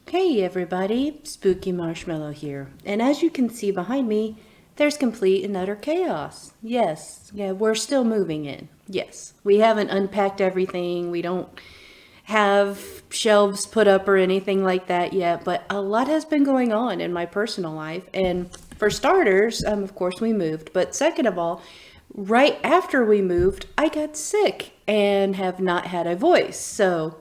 Hey everybody, Spooky Marshmallow here. And as you can see behind me, there's complete and utter chaos. Yes, yeah, we're still moving in. Yes, we haven't unpacked everything. We don't have shelves put up or anything like that yet, but a lot has been going on in my personal life. And for starters, of course we moved, but second of all, right after we moved, I got sick and have not had a voice. So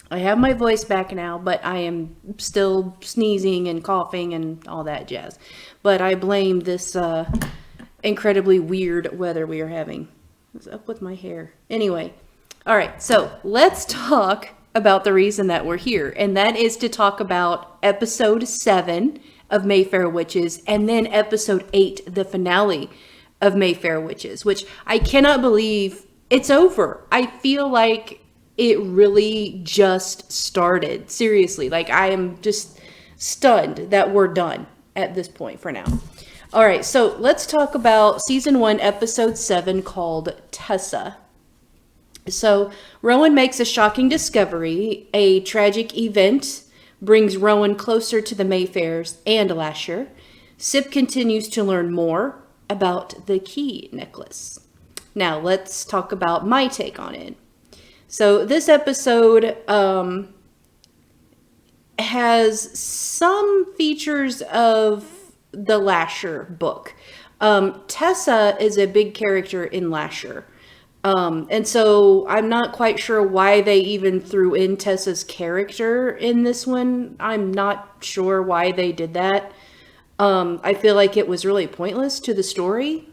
I have my voice back now, but I am still sneezing and coughing and all that jazz. But I blame this incredibly weird weather we are having. What's up with my hair? Anyway, all right, so let's talk about the reason that we're here, and that is to talk about episode 7 of Mayfair Witches, and then episode 8, the finale of Mayfair Witches, which I cannot believe it's over. I feel like it really just started. Seriously, like I am just stunned that we're done at this point for now. All right, so let's talk about season 1, episode 7, called Tessa. So Rowan makes a shocking discovery. A tragic event brings Rowan closer to the Mayfairs and Lasher. Sip continues to learn more about the key necklace. Now let's talk about my take on it. So this episode has some features of the Lasher book. Tessa is a big character in Lasher. And so I'm not quite sure why they even threw in Tessa's character in this one. I'm not sure why they did that. I feel like it was really pointless to the story.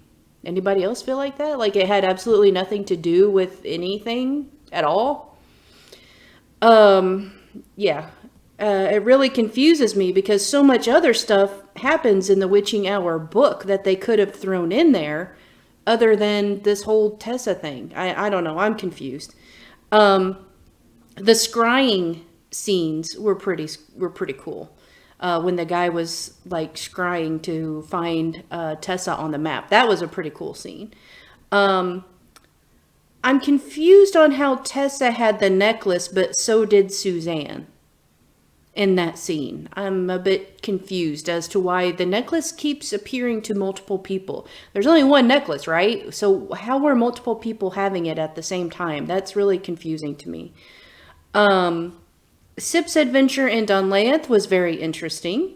Anybody else feel like that? Like it had absolutely nothing to do with anything at all? Yeah. It really confuses me because so much other stuff happens in the Witching Hour book that they could have thrown in there other than this whole Tessa thing. I don't know. I'm confused. The scrying scenes were pretty cool. When the guy was like scrying to find Tessa on the map. That was a pretty cool scene. I'm confused on how Tessa had the necklace, but so did Suzanne in that scene. I'm a bit confused as to why the necklace keeps appearing to multiple people. There's only one necklace, right? So how were multiple people having it at the same time? That's really confusing to me. Sip's adventure in Dunlayeth was very interesting.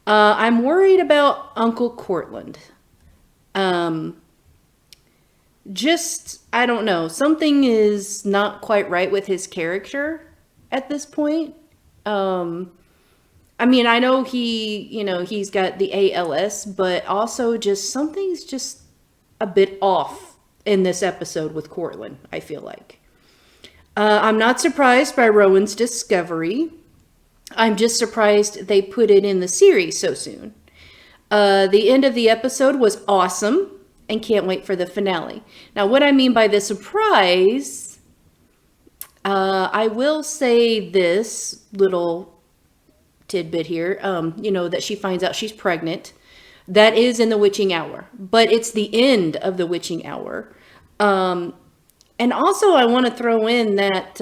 I'm worried about Uncle Cortland. I don't know. Something is not quite right with his character at this point. I mean, I know he's got the ALS, but also just something's just a bit off in this episode with Cortland, I feel like. I'm not surprised by Rowan's discovery. I'm just surprised they put it in the series so soon. The end of the episode was awesome and can't wait for the finale. Now, what I mean by the surprise, I will say this little tidbit here, that she finds out she's pregnant. That is in the Witching Hour, but it's the end of the Witching Hour. And also I want to throw in that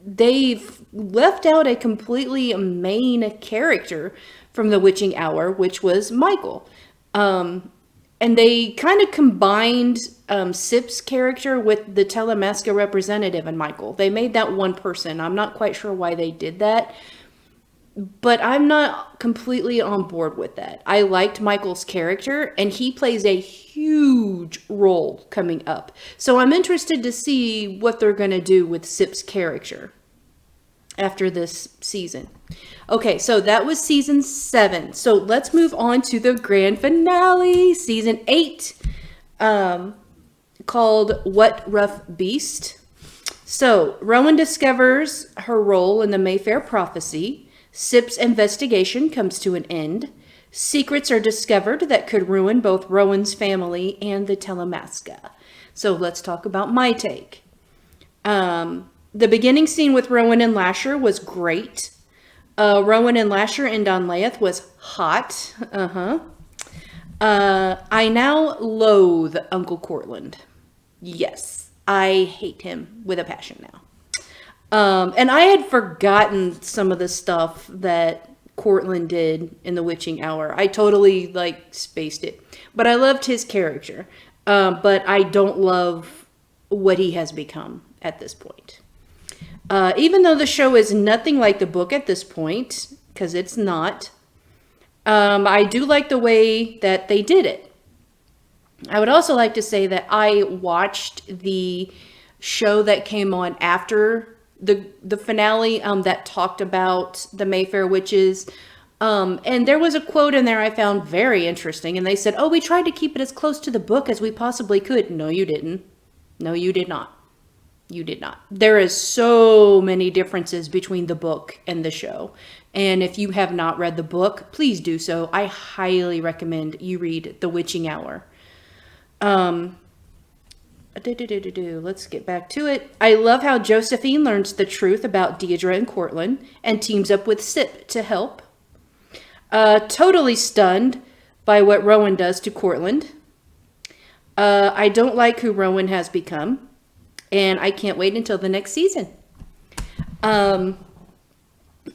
they've left out a completely main character from the Witching Hour, which was Michael. And they kind of combined Sip's character with the Telemasca representative and Michael. They made that one person. I'm not quite sure why they did that, but I'm not completely on board with that. I liked Michael's character, and he plays a huge role coming up. So I'm interested to see what they're going to do with Sip's character after this season. Okay, so that was season 7. So let's move on to the grand finale, season 8, called What Rough Beast. So Rowan discovers her role in the Mayfair prophecy. Sip's investigation comes to an end. Secrets are discovered that could ruin both Rowan's family and the Telemasca. So let's talk about my take. The beginning scene with Rowan and Lasher was great. Rowan and Lasher in Dunlayeth was hot. I now loathe Uncle Cortland. Yes, I hate him with a passion now. And I had forgotten some of the stuff that Cortland did in The Witching Hour. I totally like spaced it, but I loved his character. But I don't love what he has become at this point. Even though the show is nothing like the book at this point, because it's not, I do like the way that they did it. I would also like to say that I watched the show that came on after the finale that talked about the Mayfair witches. And there was a quote in there I found very interesting. And they said, oh, we tried to keep it as close to the book as we possibly could. No, you didn't. No, you did not. You did not. There is so many differences between the book and the show. And if you have not read the book, please do so. I highly recommend you read The Witching Hour. Let's get back to it. I love how Josephine learns the truth about Deidre and Cortland and teams up with Sip to help. Totally stunned by what Rowan does to Cortland. I don't like who Rowan has become. And I can't wait until the next season.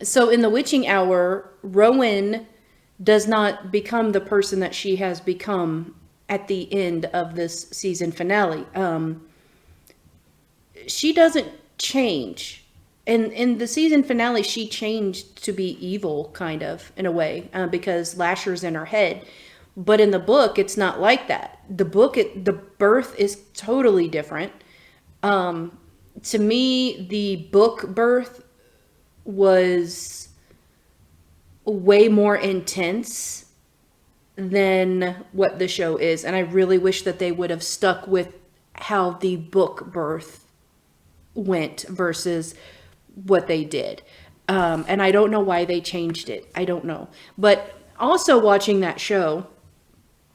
So in The Witching Hour, Rowan does not become the person that she has become at the end of this season finale. She doesn't change. In the season finale, she changed to be evil, kind of, in a way, because Lasher's in her head. But in the book, it's not like that. The birth is totally different. To me, the book birth was way more intense than what the show is. And I really wish that they would have stuck with how the book birth went versus what they did. And I don't know why they changed it. I don't know. But also watching that show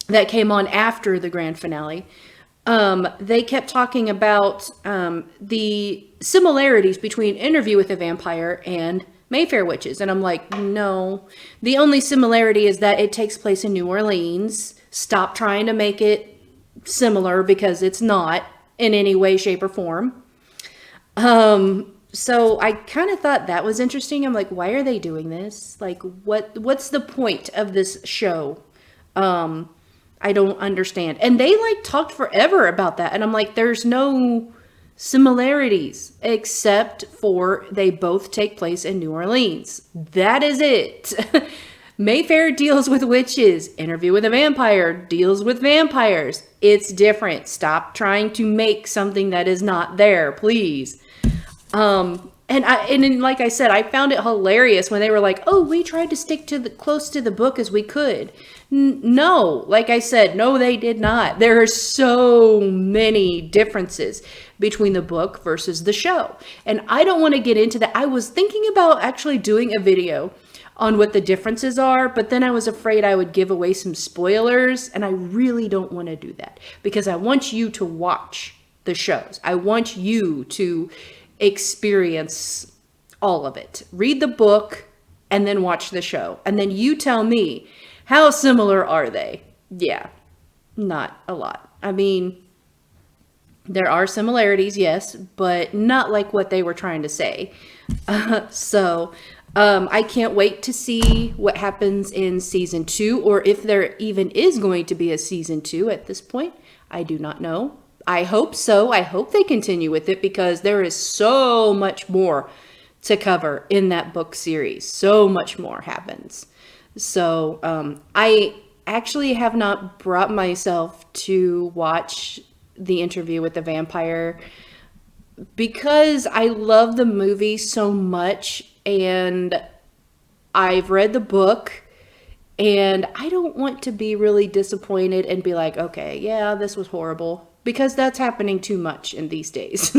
that came on after the grand finale, they kept talking about the similarities between Interview with a Vampire and Mayfair Witches. And I'm like, no. The only similarity is that it takes place in New Orleans. Stop trying to make it similar because it's not in any way, shape, or form. So I kind of thought that was interesting. I'm like, why are they doing this? Like, what's the point of this show? I don't understand. And they like talked forever about that. And I'm like, there's no similarities except for they both take place in New Orleans. That is it. Mayfair deals with witches. Interview with a Vampire deals with vampires. It's different. Stop trying to make something that is not there, please. And like I said, I found it hilarious when they were like, oh, we tried to stick to close to the book as we could. No, like I said, no, they did not. There are so many differences between the book versus the show. And I don't want to get into that. I was thinking about actually doing a video on what the differences are, but then I was afraid I would give away some spoilers, and I really don't want to do that because I want you to watch the shows. I want you to experience all of it. Read the book and then watch the show. And then you tell me, how similar are they? Yeah, not a lot. I mean, there are similarities, yes, but not like what they were trying to say. I can't wait to see what happens in season 2, or if there even is going to be a season 2 at this point. I do not know. I hope so. I hope they continue with it because there is so much more to cover in that book series. So much more happens. So I actually have not brought myself to watch the Interview with the Vampire because I love the movie so much and I've read the book and I don't want to be really disappointed and be like, okay, yeah, this was horrible, because that's happening too much in these days.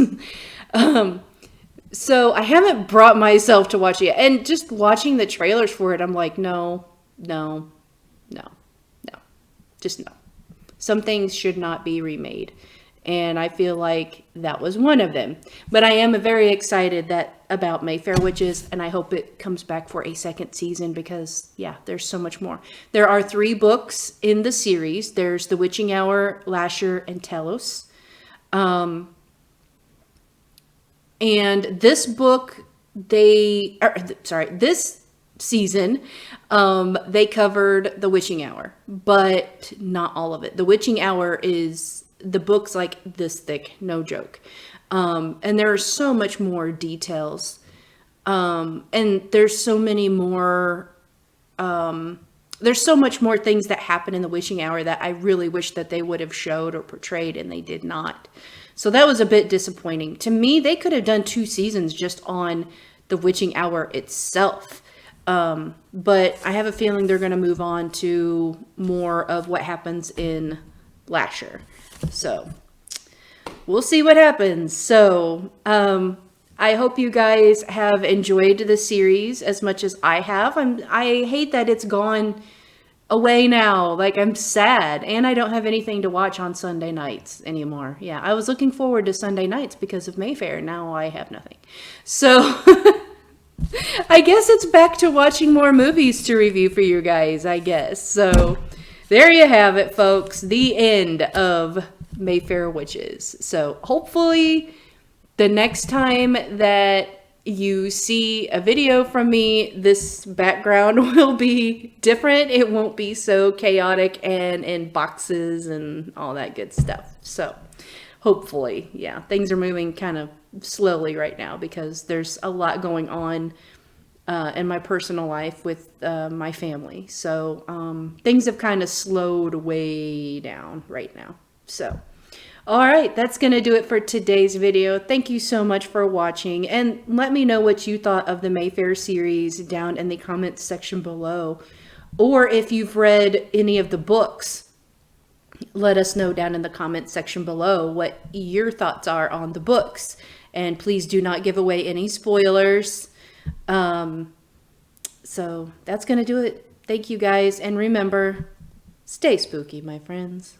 So I haven't brought myself to watch it yet. And just watching the trailers for it, I'm like, no, just no. Some things should not be remade. And I feel like that was one of them. But I am very excited about Mayfair Witches, and I hope it comes back for a second season because, yeah, there's so much more. There are 3 books in the series. There's The Witching Hour, Lasher, and Telos. And this book, this season, they covered the witching hour, but not all of it. The witching hour the book's like this thick, no joke. And there are so much more details. And there's so many more, there's so much more things that happen in the witching hour that I really wish that they would have showed or portrayed, and they did not. So that was a bit disappointing. To me, they could have done 2 seasons just on the witching hour itself. But I have a feeling they're going to move on to more of what happens in Lasher. So we'll see what happens. So, I hope you guys have enjoyed the series as much as I have. I hate that it's gone away now. Like, I'm sad, and I don't have anything to watch on Sunday nights anymore. Yeah, I was looking forward to Sunday nights because of Mayfair. Now I have nothing. So I guess it's back to watching more movies to review for you guys, I guess. So there you have it, folks. The end of Mayfair Witches. So hopefully the next time that you see a video from me, this background will be different. It won't be so chaotic and in boxes and all that good stuff. So hopefully, yeah, things are moving kind of slowly right now because there's a lot going on in my personal life with my family. So things have kind of slowed way down right now. So all right, that's going to do it for today's video. Thank you so much for watching, and let me know what you thought of the Mayfair series down in the comments section below. Or if you've read any of the books, let us know down in the comments section below what your thoughts are on the books. And please do not give away any spoilers. So that's going to do it. Thank you guys, and remember, stay spooky, my friends.